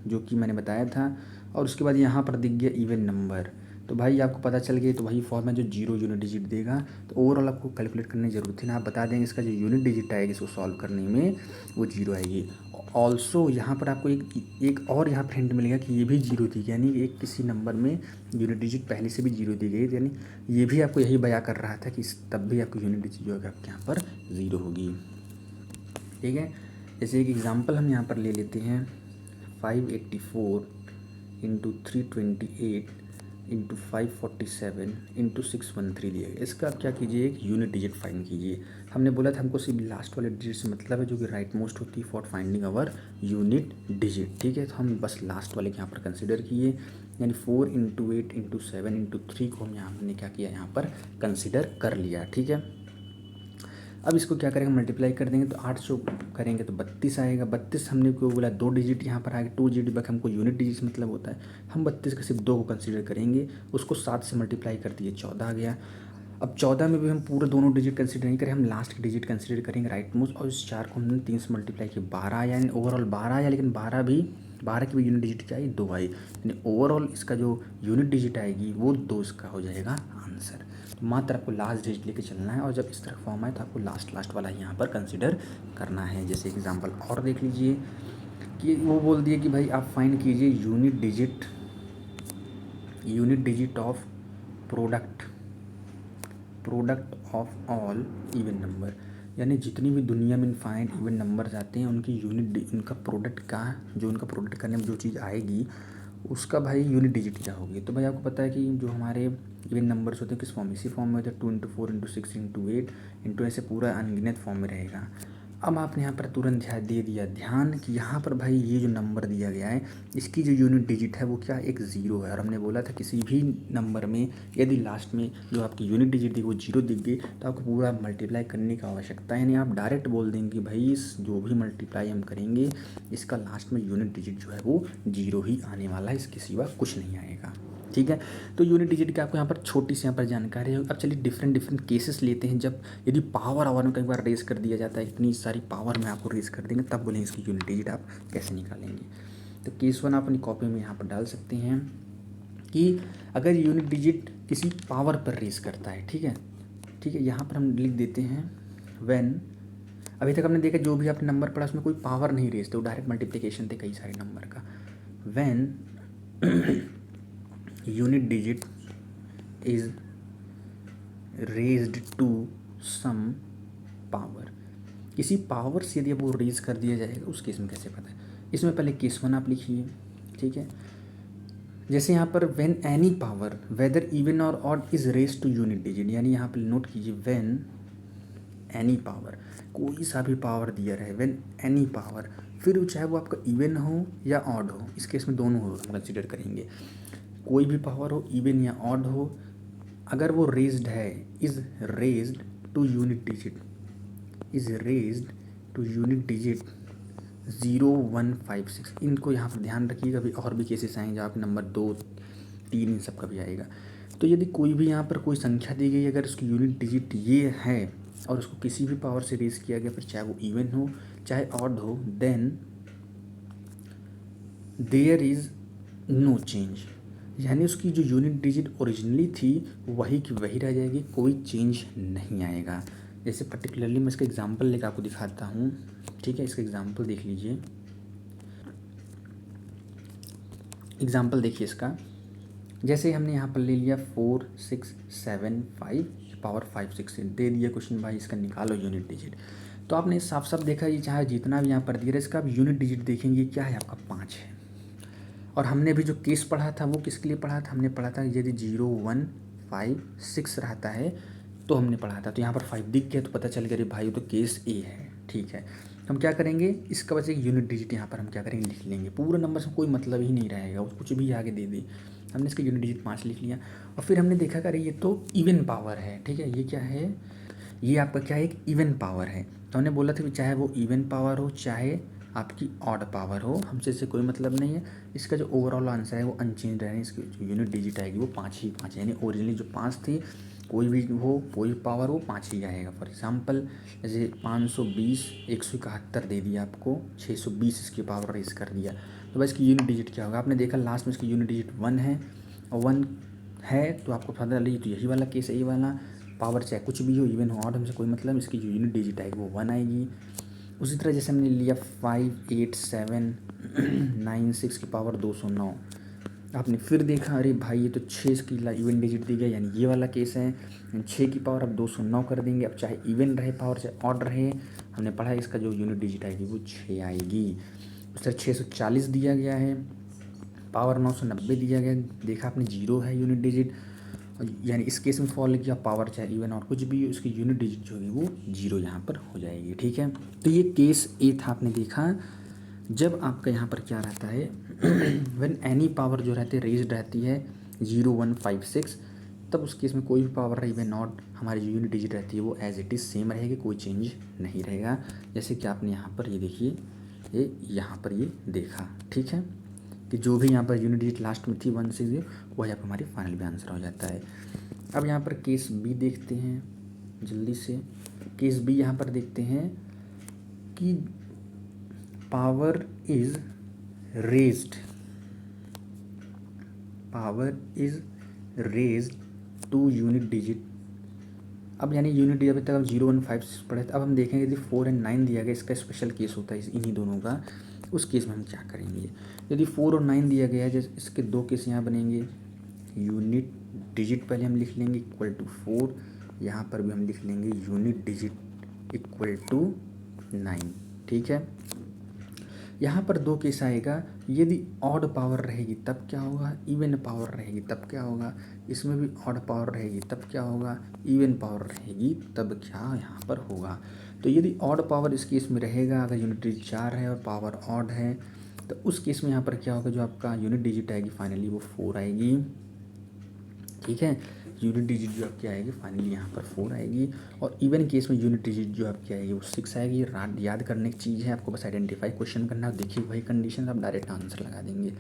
जो कि मैंने बताया था, और उसके बाद यहाँ पर दिख गया इवन नंबर, तो भाई आपको पता चल गया, तो वही फॉर्म है जो जीरो यूनिट डिजिट देगा। तो ओवरऑल आपको कैलकुलेट करने की जरूरत थी ना, आप बता देंगे इसका जो यूनिट डिजिट आएगी इसको सॉल्व करने में वो जीरो आएगी। ऑल्सो यहाँ पर आपको एक और यहाँ पर हिंट मिलेगा कि ये भी जीरो दी, यानी एक किसी नंबर में यूनिट डिजिट पहले से भी जीरो दी गई, यानी ये भी आपको यही बयां कर रहा था कि तब भी आपको यूनिट डिजिट जो है आपके यहाँ पर ज़ीरो होगी। ठीक है, जैसे एक एग्जांपल हम यहाँ पर ले लेते हैं, 584 इंटू 328 इंटू 547 इंटू 613 दिया गया। इसका आप क्या कीजिए, एक यूनिट डिजिट फाइंड कीजिए। हमने बोला था हमको सिर्फ लास्ट वाले डिजिट से मतलब है, जो कि राइट मोस्ट होती है for finding our unit digit. ठीक है, तो हम बस लास्ट वाले के यहाँ पर कंसिडर किए, यानी 4 इंटू 8 इंटू 7 इंटू 3 को हम यहाँ हमने क्या किया, यहाँ पर कंसिडर कर लिया। ठीक है, अब इसको क्या करेंगे, मल्टीप्लाई कर देंगे, तो 8 से करेंगे तो 32 आएगा। 32 हमने क्यों बोला, 2 डिजिट यहाँ पर आएगा, 2 डिजिट बाकी हमको यूनिट डिजिट मतलब होता है, हम 32 का सिर्फ 2 को कंसीडर करेंगे, उसको 7 से मल्टीप्लाई कर दिए, 14 आ गया। अब 14 में भी हम पूरे दोनों डिजिट कंसीडर नहीं करें, हम लास्ट के डिजिट कंसीडर करेंगे राइट मोस्ट, और इस 4 को हमने 3 से मल्टीप्लाई किया, 12 आया, यानी ओवरऑल 12 आया, लेकिन 12 की भी यूनिट डिजिट क्या आई, 2 आई, यानी ओवरऑल इसका जो यूनिट डिजिट आएगी वो 2 इसका हो जाएगा आंसर। तो मात्र आपको लास्ट डिजिट लेके चलना है, और जब इस तरह फॉर्म आए तो आपको लास्ट वाला यहाँ पर कंसिडर करना है। जैसे एग्जांपल और देख लीजिए कि वो बोल दिए कि भाई आप फाइंड कीजिए unit digit of product of all even number, यानी जितनी भी दुनिया में इनफाइनाइट इवन नंबर्स आते हैं उनकी उनका प्रोडक्ट का, जो उनका प्रोडक्ट करने में जो चीज़ आएगी उसका भाई यूनिट डिजिट क्या होगी। तो भाई आपको पता है कि जो हमारे इवन नंबर्स होते हैं किस फॉर्म में, इसी फॉर्म में होते हैं, 2 इंटू 4 इंटू 6 इंटू 8 इंटू ऐसे पूरा अनगिनत फॉर्म में रहेगा। अब आपने यहाँ पर तुरंत ध्यान दे दिया कि यहाँ पर भाई ये जो नंबर दिया गया है इसकी जो यूनिट डिजिट है वो क्या, एक ज़ीरो है। और हमने बोला था किसी भी नंबर में यदि लास्ट में जो आपकी यूनिट डिजिट थी वो जीरो दिख गई तो आपको पूरा मल्टीप्लाई करने की आवश्यकता है, यानी आप डायरेक्ट बोल देंगे कि भाई इस जो भी मल्टीप्लाई हम करेंगे इसका लास्ट में यूनिट डिजिट जो है वो जीरो ही आने वाला है, इसके सिवा कुछ नहीं आएगा। ठीक है, तो यूनिट डिजिट की आपको यहाँ पर छोटी सी यहाँ पर जानकारी है। अब चलिए डिफरेंट केसेस लेते हैं, जब यदि पावर आवर में कई बार रेस कर दिया जाता है, इतनी सारी पावर में आपको रेस कर देंगे, तब बोलेंगे इसकी यूनिट डिजिट आप कैसे निकालेंगे। तो केस 1 आप अपनी कॉपी में यहाँ पर डाल सकते हैं कि अगर यूनिट डिजिट किसी पावर पर रेस करता है, ठीक है, यहाँ पर हम लिख देते हैं व्हेन, अभी तक हमने देखा जो भी आपने नंबर पढ़ा उसमें कोई पावर नहीं रेस थे, वो डायरेक्ट मल्टीप्लिकेशन थे कई सारे नंबर का। When unit digit is raised to some power, किसी पावर से यदि वो रेज कर दिया जाएगा उस केस में कैसे पता है, इसमें पहले केस 1 आप लिखिए। ठीक है, जैसे यहाँ पर when any power whether even और odd is raise to unit digit, यानी यहाँ पर नोट कीजिए व्हेन एनी पावर, कोई सा भी पावर दिया रहे, व्हेन एनी पावर, फिर चाहे वो आपका इवन हो या ऑड हो, इस केस में दोनों हो हम कंसिडर करेंगे, कोई भी पावर हो इवन या ऑड हो, अगर वो रेज्ड है, is raised to unit digit 0, 1, 5, 6, इनको यहाँ पर ध्यान रखिएगा। अभी और भी केसेस आएंगे जहाँ पे नंबर 2, 3 इन सब का भी आएगा। तो यदि कोई भी यहाँ पर कोई संख्या दी गई, अगर उसकी यूनिट डिजिट ये है और उसको किसी भी पावर से रेज किया गया, फिर चाहे वो इवन हो चाहे ऑड हो, then there is no change, यानी उसकी जो यूनिट डिजिट ओरिजिनली थी वही की वही रह जाएगी, कोई चेंज नहीं आएगा। जैसे पर्टिकुलरली मैं इसका एग्जांपल लेकर आपको दिखाता हूँ, ठीक है। इसका एग्जांपल देख लीजिए, एग्जांपल देखिए इसका। जैसे हमने यहाँ पर ले लिया 4 6 7 5 पावर 5 6 दे दिया क्वेश्चन, भाई इसका निकालो यूनिट डिजिट। तो आपने साफ साफ देखा, ये चाहे जितना भी यहाँ पर दिया रहा इसका आप यूनिट डिजिट देखेंगे क्या है, आपका 5 है। और हमने भी जो केस पढ़ा था वो किसके लिए पढ़ा था, हमने पढ़ा था यदि 0 1 5 6 रहता है तो हमने पढ़ा था। तो यहाँ पर 5 दिख गया तो पता चल गया अरे भाई तो केस ए है, ठीक है। हम क्या करेंगे, इसका वजह यूनिट डिजिट यहाँ पर हम क्या करेंगे, लिख लेंगे। पूरा नंबर से कोई मतलब ही नहीं रहेगा, वो कुछ भी आगे दे दी। हमने इसका यूनिट डिजिट 5 लिख लिया। और फिर हमने देखा कि अरे ये तो इवन पावर है, ठीक है। ये क्या है, ये आपका क्या है, एक इवन पावर है। तो हमने बोला था कि चाहे वो इवन पावर हो चाहे आपकी ऑड पावर हो, हमसे इससे कोई मतलब नहीं है। इसका जो ओवरऑल आंसर है वो अनचेंज रहेगा, इसकी जो यूनिट डिजिट आएगी वो 5 ही 5, यानी ओरिजिनली जो 5 थी कोई भी हो कोई पावर हो 5 ही आएगा। फॉर एग्जांपल जैसे 520 171 दे दिया आपको, 620 इसकी पावर रेस कर दिया, तो बस इसकी यूनिट डिजिट क्या होगा। आपने देखा लास्ट में इसकी यूनिट डिजिट 1 है, और 1 है तो आपको पता चल तो यही वाला केस है, ये वाला पावर चाहे कुछ भी हो, इवन हो ऑड, हमसे कोई मतलब, इसकी जो यूनिट डिजिट आएगी वो 1 आएगी। उसी तरह जैसे हमने लिया 5 8 7 9 6 की पावर 209, आपने फिर देखा अरे भाई ये तो 6 की इवन डिजिट दी गया, यानी ये वाला केस है। 6 की पावर अब 209 कर देंगे, अब चाहे इवन रहे पावर चाहे ऑड रहे, हमने पढ़ा है इसका जो यूनिट डिजिट आएगी वो 6 आएगी। उस तरह 640 दिया गया है, पावर 990 दिया गया, देखा आपने 0 है यूनिट डिजिट, यानी इस केस में फॉलो किया पावर चाहे इवन और कुछ भी हो, उसकी यूनिट डिजिट जो होगी वो 0 यहाँ पर हो जाएगी, ठीक है। तो ये केस ए था, आपने देखा जब आपका यहाँ पर क्या रहता है व्हेन एनी पावर जो रहती है रेज्ड रहती है 0 1 5 6, तब उस केस में कोई भी पावर रही वे नॉट, हमारी जो यूनिट डिजिट रहती है वो एज इट इज़ सेम रहेगी, कोई चेंज नहीं रहेगा। जैसे कि आपने यहाँ पर ये देखिए, ये यहाँ पर ये देखा, ठीक है, कि जो भी यहाँ पर यूनिट डिजिट लास्ट में थी 1 से वही आप हमारी फाइनल भी आंसर हो जाता है। अब यहाँ पर केस बी देखते हैं जल्दी से। केस बी यहाँ पर देखते हैं कि power is raised, power is raised to unit digit. अब यानी यूनिट डिजिट अभी तक अब 0 1 5 6 पढ़े थे, अब हम देखेंगे यदि 4 और 9 दिया गया, इसका स्पेशल केस होता है इन्हीं दोनों का, उस केस में हम क्या करेंगे। यदि 4 और 9 दिया गया है, जैसे इसके 2 केस यहाँ बनेंगे, यूनिट डिजिट पहले हम लिख लेंगे इक्वल टू 4, यहाँ पर भी हम लिख लेंगे यूनिट डिजिट इक्वल टू 9, ठीक है। यहाँ पर 2 केस आएगा, यदि ऑड पावर रहेगी तब क्या होगा, इवन पावर रहेगी तब क्या होगा, इसमें भी ऑड पावर रहेगी तब क्या होगा, इवन पावर रहेगी तब क्या यहाँ पर होगा। तो यदि ऑड पावर इस केस में रहेगा, अगर यूनिट डिजिट 4 है और पावर ऑड है, तो उस केस में यहाँ पर क्या होगा, जो आपका यूनिट डिजिट आएगी फाइनली वो 4 आएगी, ठीक है। यूनिट डिजिट जो आपकी आएगी फाइनली यहाँ पर 4 आएगी। और इवन केस में यूनिट डिजिट जो आपकी आएगी वो 6 आएगी। याद करने की चीज़ है, आपको बस आइडेंटिफाई क्वेश्चन करना, देखिए वही कंडीशन आप डायरेक्ट आंसर लगा देंगे।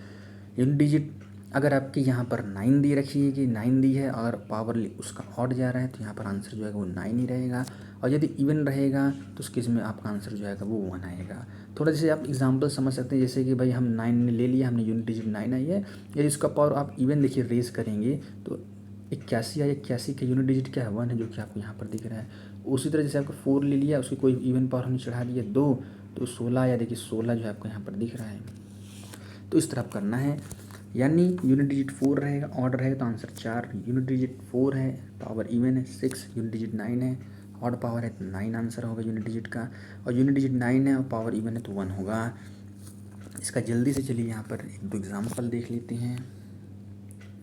यूनिट डिजिट अगर आपकी यहाँ पर 9 दी रखी है कि 9 दी है और पावर उसका ऑड जा रहा है, तो यहाँ पर आंसर जो है वो 9 ही रहेगा। और यदि इवन रहेगा तो उस केस में आपका आंसर जो आएगा वो 1 आएगा। थोड़ा जैसे आप एग्जांपल समझ सकते हैं, जैसे कि भाई हम 9 ने ले लिया, हमने यूनिट डिजिट 9 आई है, यदि इसका पावर आप इवन देखिए रेज करेंगे तो 81 या 81 का यूनिट डिजिट क्या है 1 है, जो कि आपको यहाँ पर दिख रहा है। उसी तरह जैसे आपको 4 ले लिया, उसकी कोई इवन पावर हमने चढ़ा दिया 2, तो 16 या देखिए 16 जो है आपको यहाँ पर दिख रहा है। तो इस तरह आप करना है, यानी यूनिट डिजिट 4 रहेगा, ऑड रहेगा तो आंसर 4, यूनिट डिजिट 4 है, पावर इवन है 6, यूनिट डिजिट 9 है, ऑड पावर है तो 9 आंसर होगा यूनिट डिजिट का। और यूनिट डिजिट 9 है और पावर इवन है तो 1 होगा। इसका जल्दी से चलिए यहाँ पर 1-2 एग्जाम्पल देख लेते हैं।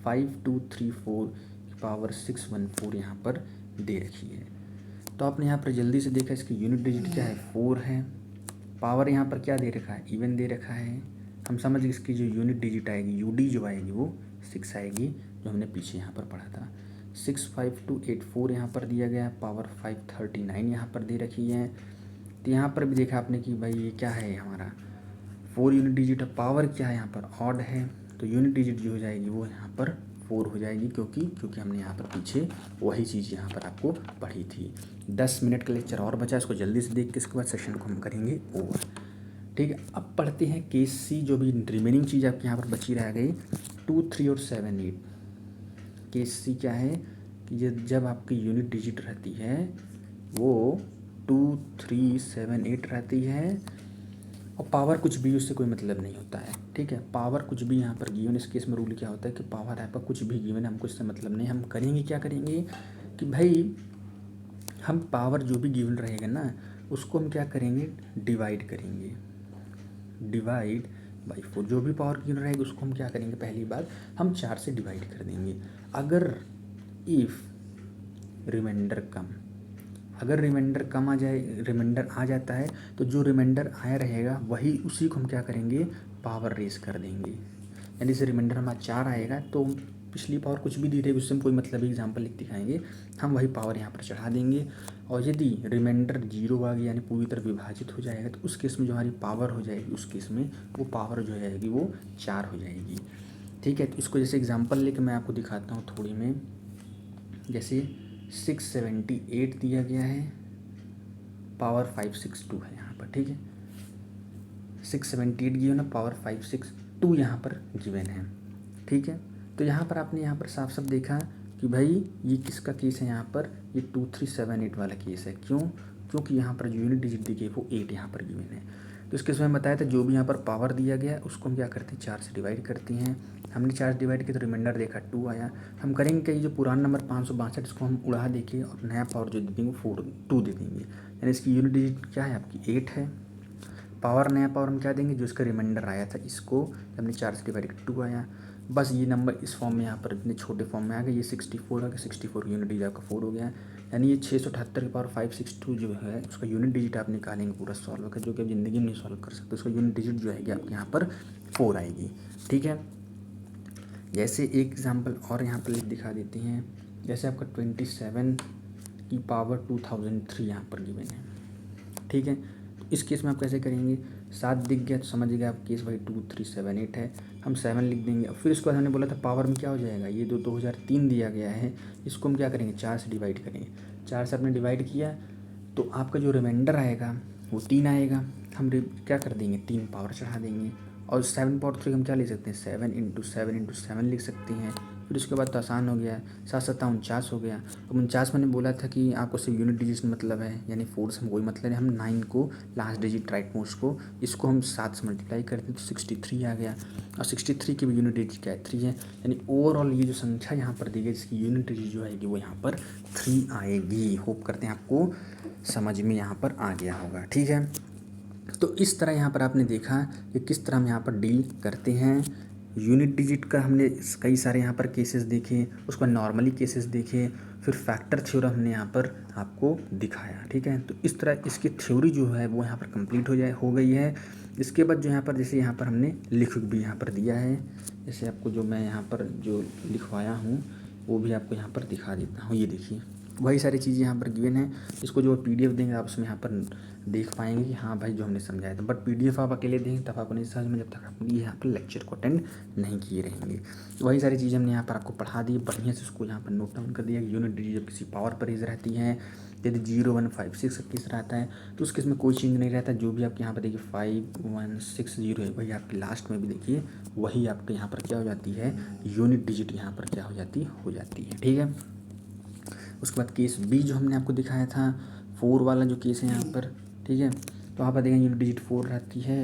5 2 3 4 पावर 614 यहाँ पर दे रखी है। तो आपने यहाँ पर जल्दी से देखा इसकी यूनिट डिजिट क्या है 4 है, पावर यहाँ पर क्या दे रखा है इवन दे रखा है। हम समझ गए इसकी जो यूनिट डिजिट आएगी यूडी जो आएगी वो 6 आएगी, जो हमने पीछे यहाँ पर पढ़ा था। 65284 यहाँ पर दिया गया है, पावर 539 यहाँ पर दे रखी है। तो यहाँ पर भी देखा आपने कि भाई ये क्या है हमारा 4 यूनिट डिजिट है, पावर क्या है यहाँ पर ऑड है, तो यूनिट डिजिट जो हो जाएगी वो यहाँ पर 4 हो जाएगी, क्योंकि हमने यहाँ पर पीछे वही चीज़ यहाँ पर आपको पढ़ी थी। 10 मिनट का लेक्चर और बचा, इसको जल्दी से देख के इसके बाद सेशन को हम करेंगे ओवर। ठीक है। अब पढ़ते हैं केस सी, जो भी रिमेनिंग चीज़ आपके यहाँ पर बची रह गई 2, 3 और 7, 8। केस सी क्या है कि ये जब आपकी यूनिट डिजिट रहती है वो 2, 3, 7, 8 रहती है, और पावर कुछ भी उससे कोई मतलब नहीं होता है। ठीक है, पावर कुछ भी यहाँ पर गिवन, इस केस में रूल क्या होता है कि पावर आपका कुछ भी गिवन है, हमको इससे मतलब नहीं। हम करेंगे क्या करेंगे कि भाई हम पावर जो भी गिवन रहेगा ना उसको हम क्या करेंगे, डिवाइड करेंगे। डिवाइड बाई 4, जो भी पावर गिवन रहेगी उसको हम क्या करेंगे, पहली बार हम 4 से डिवाइड कर देंगे। अगर इफ़ रिमाइंडर कम, अगर रिमाइंडर कम आ जाए, रिमाइंडर आ जाता है तो जो रिमाइंडर आया रहेगा वही, उसी को हम क्या करेंगे, पावर रेस कर देंगे। यानी से रिमाइंडर हमारा 4 आएगा तो पिछली पावर कुछ भी दी रहेगी उससे हम कोई मतलब एग्जाम्पल लिख दिखाएंगे, हम वही पावर यहाँ पर चढ़ा देंगे। और यदि रिमाइंडर 0 आ गया यानी पूरी तरह विभाजित हो जाएगा तो उस केस में जो हमारी पावर हो जाएगी, उस केस में वो पावर जो जाएगी वो 4 हो जाएगी। ठीक है, तो इसको जैसे एग्जाम्पल लेकर मैं आपको दिखाता हूँ थोड़ी में। जैसे 678 दिया गया है, पावर 562 है यहाँ पर। ठीक है, 678 गिवन है, पावर 562 यहाँ पर गिवन है। ठीक है, तो यहाँ पर आपने यहाँ पर साफ साफ देखा कि भाई ये किसका केस है, यहाँ पर ये 2, 3, 7, 8 वाला केस है। क्यों? क्योंकि यहाँ पर जो यूनिट डिजिट दी गई वो 8 यहाँ पर गिवन है। तो इस केस में बताया था जो भी यहाँ पर पावर दिया गया है उसको हम क्या करते हैं, 4 से डिवाइड करते हैं। हमने 4 से डिवाइड किया तो रिमाइंडर देखा 2 आया। हम करेंगे कि जो पुराना नंबर 562 इसको हम उड़ा देंगे और नया पावर जो दे देंगे वो 2 दे देंगे। यानी इसकी यूनिट डिजिट क्या है आपकी 8 है। पावर, नया पावर हम क्या देंगे, जो इसका रिमाइंडर आया था इसको हमने 4 से डिवाइड कर 2 आया। बस ये नंबर इस फॉर्म में यहाँ पर इतने छोटे फॉर्म में आ गया। ये 64 आ गया, 64 यूनिट डिजिट आपका 4 हो गया। यानी ये 678 की पावर 562 जो है उसका यूनिट डिजिट आप निकालेंगे पूरा सॉल्व कर, जो कि आप ज़िंदगी में नहीं सॉल्व कर सकते। उसका यूनिट डिजिट जो आएगी आपके यहाँ पर 4 आएगी। ठीक है, जैसे एक एग्जाम्पल और यहाँ पर दिखा देते हैं। जैसे आपका 27 की पावर 2003 यहाँ पर गिवन है। ठीक है, तो इस केस में आप कैसे करेंगे, 7 दिख गया तो समझ गया आप केस भाई 2, 3, 7, 8 है। हम 7 लिख देंगे। फिर इसके बाद हमने बोला था पावर में क्या हो जाएगा, ये 2003 दिया गया है, इसको हम क्या करेंगे, 4 से डिवाइड करेंगे। 4 से आपने डिवाइड किया तो आपका जो रिमाइंडर आएगा वो 3 आएगा। हम क्या कर देंगे, 3 पावर चढ़ा देंगे। और 7 पावर 3 हम क्या लिख सकते हैं, 7 × 7 × 7 लिख सकते हैं। फिर उसके बाद तो आसान हो गया, 7 7 49 हो गया। अब 49 मैंने बोला था कि आपको सिर्फ यूनिट डिजिट से मतलब है, यानी 4 से हम कोई मतलब नहीं। हम 9 को लास्ट डिजिट राइट मोस्ट को, इसको हम 7 से मल्टीप्लाई करते हैं तो 63 आ गया। और 63 की भी यूनिट डिजिट क्या है, 3 है। यानी ओवरऑल ये जो संख्या यहाँ पर दी गई जिसकी यूनिट डिजिट जो आएगी वो यहाँ पर 3 आएगी। होप करते हैं आपको समझ में यहाँ पर आ गया होगा। ठीक है, तो इस तरह यहाँ पर आपने देखा कि किस तरह हम यहाँ पर डील करते हैं। यूनिट डिजिट का हमने कई सारे यहाँ पर केसेस देखे, उसका नॉर्मली केसेस देखे, फिर फैक्टर थ्योरम हमने यहाँ पर आपको दिखाया। ठीक है, तो इस तरह इसकी थ्योरी जो है वो यहाँ पर कंप्लीट हो गई है। इसके बाद जो यहाँ पर जैसे यहाँ पर हमने लिख भी यहाँ पर दिया है, जैसे आपको जो मैं यहाँ पर जो लिखवाया हूँ वो भी आपको यहाँ पर दिखा देता हूँ। ये देखिए वही सारी चीज़ें यहाँ पर गिवन है। इसको जो PDF देंगे आप उसमें यहाँ पर देख पाएंगे कि हाँ भाई जो हमने समझाया था। बट PDF आप अकेले देंगे तब आपको नहीं समझ में, जब तक आप ये यहाँ पर लेक्चर को अटेंड नहीं किए रहेंगे। तो वही सारी चीज़ें हमने यहाँ पर आपको पढ़ा दी, बढ़िया से उसको यहाँ पर नोट डाउन कर दिया कि यूनिट डिजिट जब किसी पावर पर रेज रहती है, यदि 0, 1, 5, 6 का केस रहता है तो उस केस में कोई चेंज नहीं रहता। जो भी आपके यहाँ पर देखिए 5, 1, 6, 0 है वही आपके लास्ट में भी देखिए वही आपके यहाँ पर क्या हो जाती है, यूनिट डिजिट यहाँ पर क्या हो जाती है। ठीक है, उसके बाद केस बी जो हमने आपको दिखाया था 4 वाला जो केस है यहाँ पर। ठीक है, तो वहाँ पर देखेंगे यूनिट डिजिट 4 रहती है।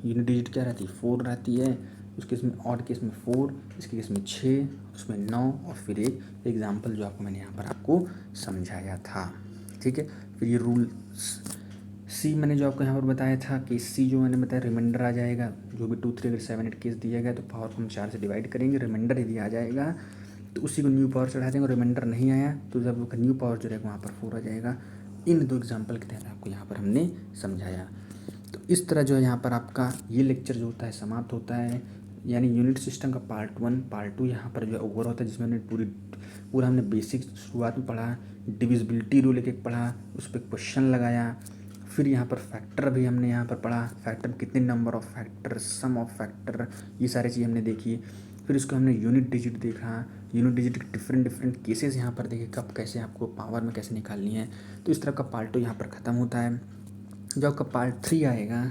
यूनिट डिजिट क्या रहती है, 4 रहती है। उस केस में ऑड केस में 4, इसके केस में 6, उसमें 9 और फिर एक एग्जाम्पल जो आपको मैंने यहाँ पर आपको समझाया था। ठीक है, फिर ये रूल सी मैंने जो आपको यहाँ पर बताया था कि सी जो मैंने बताया रिमाइंडर आ जाएगा। जो भी 2, 3 अगर 7, 8 केस दिया गया तो पावर को हम 4 से डिवाइड करेंगे। रिमाइंडर यदि आ जाएगा तो उसी को न्यू पावर चढ़ा देंगे। रिमाइंडर नहीं आया तो जब न्यू पावर जो रहेगा वहाँ पर 4 आ जाएगा। इन 2 एग्जाम्पल के तहत आपको यहाँ पर हमने समझाया। तो इस तरह जो है यहाँ पर आपका ये लेक्चर जो होता है समाप्त होता है। यानी यूनिट सिस्टम का पार्ट 1 पार्ट 2 यहाँ पर जो है ओवर होता है, जिसमें हमने पूरा हमने बेसिक शुरुआत में पढ़ा, डिविजिबिलिटी रूल एक पढ़ा, उस पर क्वेश्चन लगाया। फिर यहाँ पर फैक्टर भी हमने यहाँ पर पढ़ा, फैक्टर कितने number of factor, sum of factor, ये सारी चीज़ हमने देखी। फिर इसको हमने यूनिट डिजिट देखा, यूनिट डिजिट के डिफरेंट केसेस यहाँ पर देखे, कब कैसे आपको पावर में कैसे निकालनी है। तो इस तरह का पार्ट 2 यहाँ पर ख़त्म होता है। जो आपका पार्ट 3 आएगा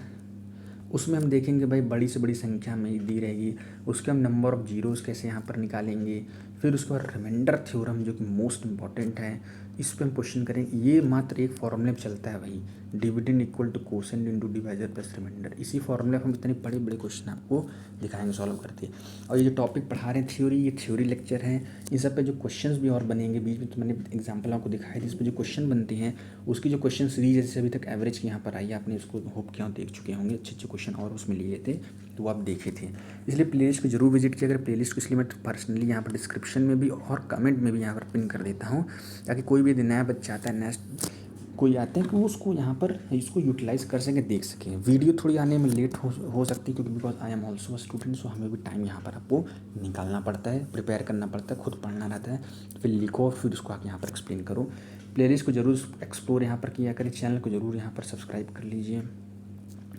उसमें हम देखेंगे भाई बड़ी से बड़ी संख्या में दी रहेगी, उसके हम नंबर ऑफ़ जीरोज़ कैसे यहाँ पर निकालेंगे। फिर उसके बाद रिमाइंडर थ्योरम जो कि मोस्ट इंपॉर्टेंट है, इस पे हम क्वेश्चन करेंगे। ये मात्र एक फॉर्मूले में चलता है भाई, dividend equal to quotient into divisor plus remainder. इसी फॉर्मूले पर हम इतने बड़े बड़े क्वेश्चन आपको दिखाएंगे सॉल्व करके। और ये जो टॉपिक पढ़ा रहे हैं थ्योरी, ये थ्योरी लेक्चर हैं, इन सब पे जो क्वेश्चंस भी और बनेंगे बीच में, तो मैंने एग्जांपल आपको दिखाई थी, इस पर जो क्वेश्चन बनते हैं उसकी जो क्वेश्चन सीरीज जैसे अभी तक एवरेज की यहाँ पर आई है, आपने उसको होप किया देख चुके होंगे, अच्छे अच्छे क्वेश्चन और उसमें लिए थे तो वो आप देखे थे। इसलिए प्लेलिस्ट को जरूर विजिट किया अगर प्लेलिस्ट को, इसलिए मैं पर्सनली यहाँ पर डिस्क्रिप्शन में भी और कमेंट में भी यहाँ पर पिन कर देता हूँ, ताकि कोई भी यदि नया बच्चा आता है, नेक्स्ट कोई आते हैं कि वो उसको यहाँ पर इसको यूटिलाइज़ कर सकें, देख सकें। वीडियो थोड़ी आने में लेट हो सकती है, क्योंकि because I am also student, so हमें भी टाइम यहाँ पर आपको निकालना पड़ता है, प्रिपेयर करना पड़ता है, खुद पढ़ना रहता है, फिर लिखो फिर उसको आप यहाँ पर एक्सप्लेन करो। प्लेलिस्ट को जरूर एक्सप्लोर यहाँ पर किया करें, चैनल को जरूर यहाँ पर सब्सक्राइब कर लीजिए।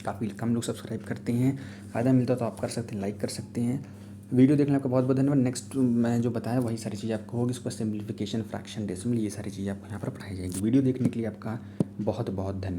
काफ़ी कम लोग सब्सक्राइब करते हैं, फ़ायदा मिलता तो आप कर सकते हैं, लाइक कर सकते हैं। वीडियो देखने का बहुत बहुत धन्यवाद। नेक्स्ट मैं जो बताया वही सारी चीज़ आपको होगी, इसको सिम्प्लीफिकेशन, फ्रैक्शन, डेसिमल, ये सारी चीज़ें आपको यहाँ पर पढ़ाई जाएगी। वीडियो देखने के लिए आपका बहुत बहुत धन्यवाद।